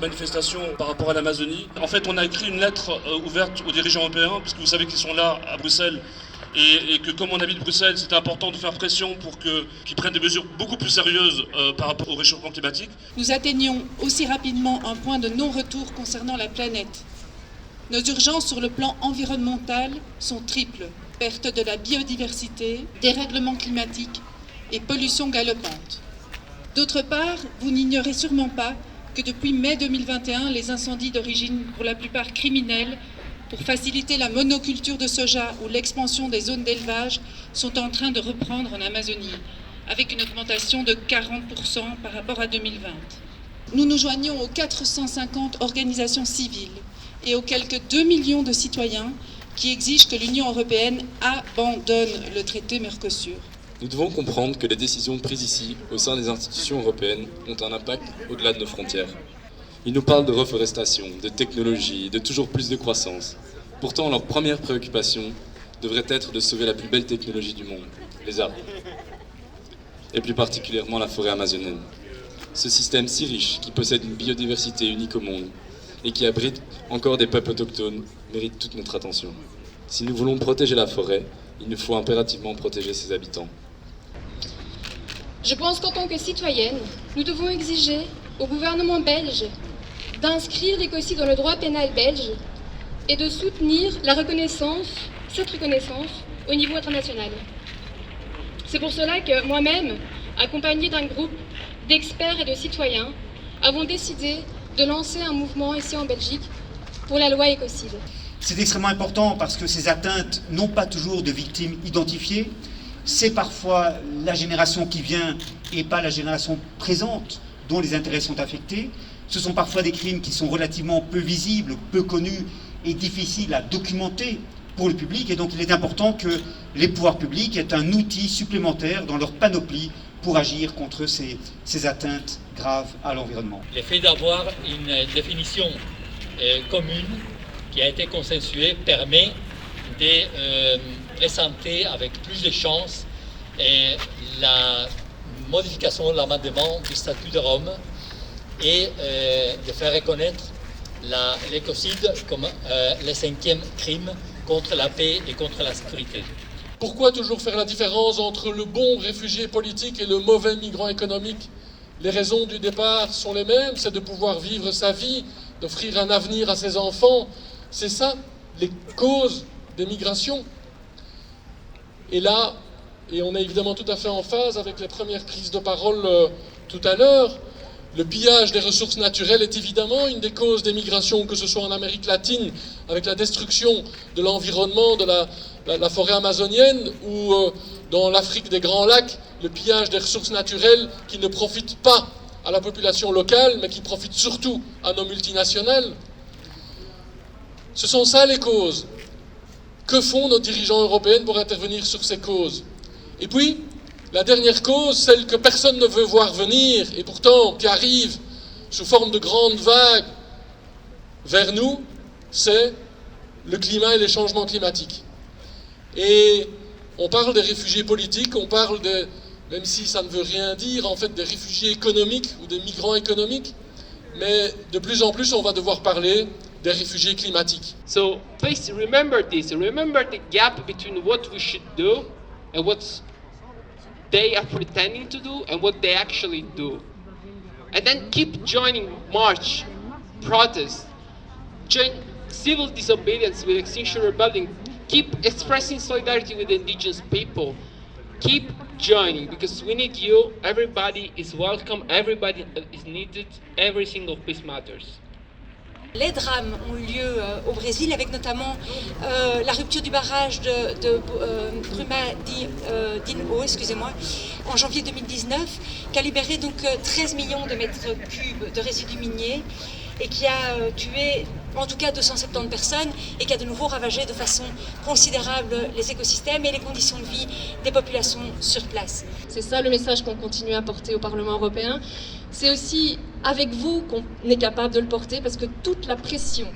manifestation par rapport à l'Amazonie. En fait, on a écrit une lettre ouverte aux dirigeants européens, parce que vous savez qu'ils sont là à Bruxelles, et que comme on habite Bruxelles, c'est important de faire pression pour qu'ils prennent des mesures beaucoup plus sérieuses par rapport au réchauffement climatique. Nous atteignons aussi rapidement un point de non-retour concernant la planète. Nos urgences sur le plan environnemental sont triples. Perte de la biodiversité, dérèglement climatique et pollution galopante. D'autre part, vous n'ignorez sûrement pas que depuis mai 2021, les incendies d'origine pour la plupart criminelle, pour faciliter la monoculture de soja ou l'expansion des zones d'élevage, sont en train de reprendre en Amazonie, avec une augmentation de 40% par rapport à 2020. Nous nous joignons aux 450 organisations civiles et aux quelques 2 millions de citoyens qui exigent que l'Union européenne abandonne le traité Mercosur. Nous devons comprendre que les décisions prises ici, au sein des institutions européennes, ont un impact au-delà de nos frontières. Ils nous parlent de reforestation, de technologie, de toujours plus de croissance. Pourtant, leur première préoccupation devrait être de sauver la plus belle technologie du monde, les arbres. Et plus particulièrement la forêt amazonienne. Ce système si riche, qui possède une biodiversité unique au monde, et qui abrite encore des peuples autochtones, mérite toute notre attention. Si nous voulons protéger la forêt, il nous faut impérativement protéger ses habitants. Je pense qu'en tant que citoyenne, nous devons exiger au gouvernement belge d'inscrire l'écocide dans le droit pénal belge et de soutenir cette reconnaissance au niveau international. C'est pour cela que moi-même, accompagnée d'un groupe d'experts et de citoyens, avons décidé de lancer un mouvement ici en Belgique pour la loi écocide. C'est extrêmement important parce que ces atteintes n'ont pas toujours de victimes identifiées. C'est parfois la génération qui vient et pas la génération présente dont les intérêts sont affectés. Ce sont parfois des crimes qui sont relativement peu visibles, peu connus et difficiles à documenter pour le public. Et donc il est important que les pouvoirs publics aient un outil supplémentaire dans leur panoplie pour agir contre ces atteintes graves à l'environnement. Le fait d'avoir une définition commune qui a été consensuée permet de présenter avec plus de chances la modification de l'amendement du statut de Rome et de faire reconnaître l'écocide comme le 5e crime contre la paix et contre la sécurité. Pourquoi toujours faire la différence entre le bon réfugié politique et le mauvais migrant économique? Les raisons du départ sont les mêmes, c'est de pouvoir vivre sa vie, d'offrir un avenir à ses enfants. C'est ça, les causes des migrations. Et là, et on est évidemment tout à fait en phase avec les premières prises de parole tout à l'heure, le pillage des ressources naturelles est évidemment une des causes des migrations, que ce soit en Amérique latine, avec la destruction de l'environnement, de la forêt amazonienne, ou dans l'Afrique des Grands Lacs, le pillage des ressources naturelles qui ne profitent pas à la population locale, mais qui profitent surtout à nos multinationales. Ce sont ça les causes. Que font nos dirigeants européens pour intervenir sur ces causes? Et puis, la dernière cause, celle que personne ne veut voir venir, et pourtant qui arrive sous forme de grandes vagues vers nous, c'est le climat et les changements climatiques. Et on parle des réfugiés politiques, on parle même si ça ne veut rien dire, en fait, des réfugiés économiques ou des migrants économiques, mais de plus en plus, on va devoir parler des réfugiés climatiques. So please remember this. Remember the gap between what we should do and what they are pretending to do and what they actually do. And then keep joining march, protest, join civil disobedience with Extinction Rebellion, keep expressing solidarity with the indigenous people. Keep joining because we need you. Everybody is welcome. Everybody is needed. Every single piece matters. Les drames ont eu lieu au Brésil, avec notamment la rupture du barrage de Brumadinho, en janvier 2019, qui a libéré donc 13 millions de mètres cubes de résidus miniers et qui a tué en tout cas 270 personnes et qui a de nouveau ravagé de façon considérable les écosystèmes et les conditions de vie des populations sur place. C'est ça le message qu'on continue à porter au Parlement européen. C'est aussi avec vous qu'on est capable de le porter parce que toute la pression,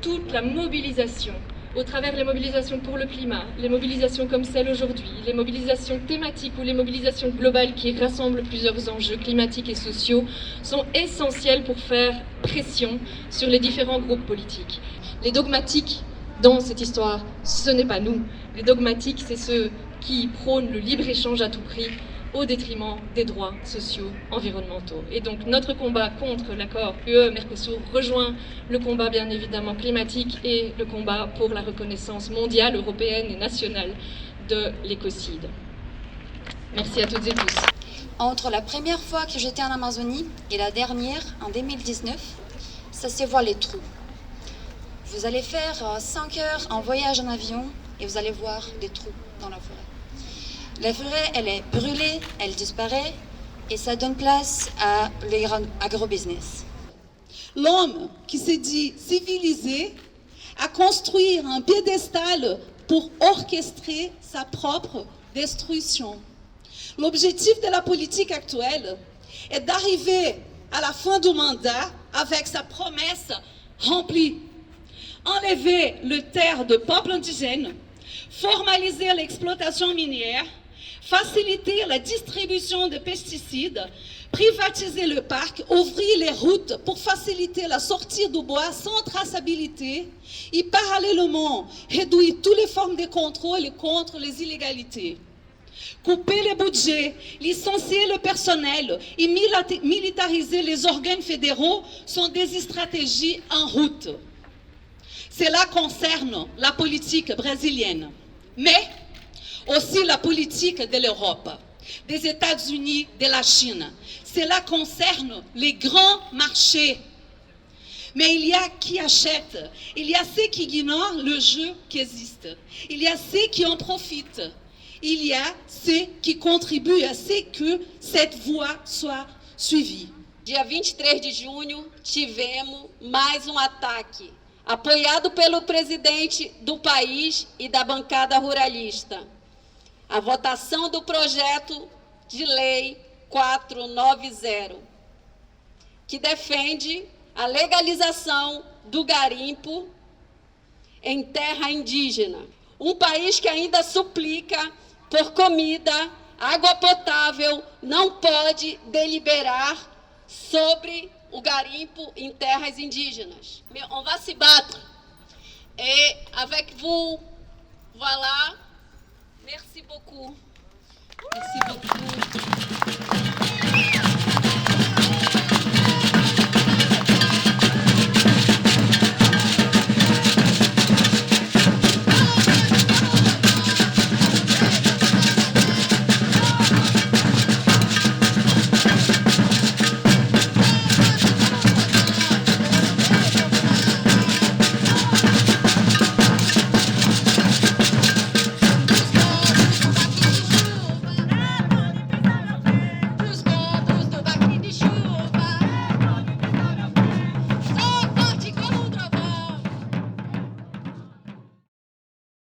toute la mobilisation au travers les mobilisations pour le climat, les mobilisations comme celle aujourd'hui, les mobilisations thématiques ou les mobilisations globales qui rassemblent plusieurs enjeux climatiques et sociaux, sont essentielles pour faire pression sur les différents groupes politiques. Les dogmatiques dans cette histoire, ce n'est pas nous. Les dogmatiques, c'est ceux qui prônent le libre-échange à tout prix au détriment des droits sociaux, environnementaux. Et donc notre combat contre l'accord UE-Mercosur rejoint le combat bien évidemment climatique et le combat pour la reconnaissance mondiale, européenne et nationale de l'écocide. Merci à toutes et tous. Entre la première fois que j'étais en Amazonie et la dernière, en 2019, ça se voit les trous. Vous allez faire 5 heures en voyage en avion et vous allez voir des trous dans la forêt. La forêt, elle est brûlée, elle disparaît et ça donne place à l'agrobusiness. L'homme qui se dit civilisé a construit un piédestal pour orchestrer sa propre destruction. L'objectif de la politique actuelle est d'arriver à la fin du mandat avec sa promesse remplie. Enlever le terre de peuples indigènes, formaliser l'exploitation minière, faciliter la distribution de pesticides, privatiser le parc, ouvrir les routes pour faciliter la sortie du bois sans traçabilité et parallèlement réduire toutes les formes de contrôle contre les illégalités. Couper les budgets, licencier le personnel et militariser les organes fédéraux sont des stratégies en route. Cela concerne la politique brésilienne, mais aussi la politique de l'Europe, des États-Unis, de la Chine. Cela concerne les grands marchés. Mais il y a qui achètent, il y a ceux qui ignorent le jeu qui existe, il y a ceux qui en profitent, il y a ceux qui contribuent à ce que cette voie soit suivie. Dia 23 de junho, tivemos mais ataque, apoiado pelo presidente do país e da bancada ruralista. A votação do projeto de lei 490, que defende a legalização do garimpo em terra indígena. Um país que ainda suplica por comida, água potável, não pode deliberar sobre o garimpo em terras indígenas. Mais on va se battre. Et avec vous, voilà. Merci beaucoup. Merci beaucoup.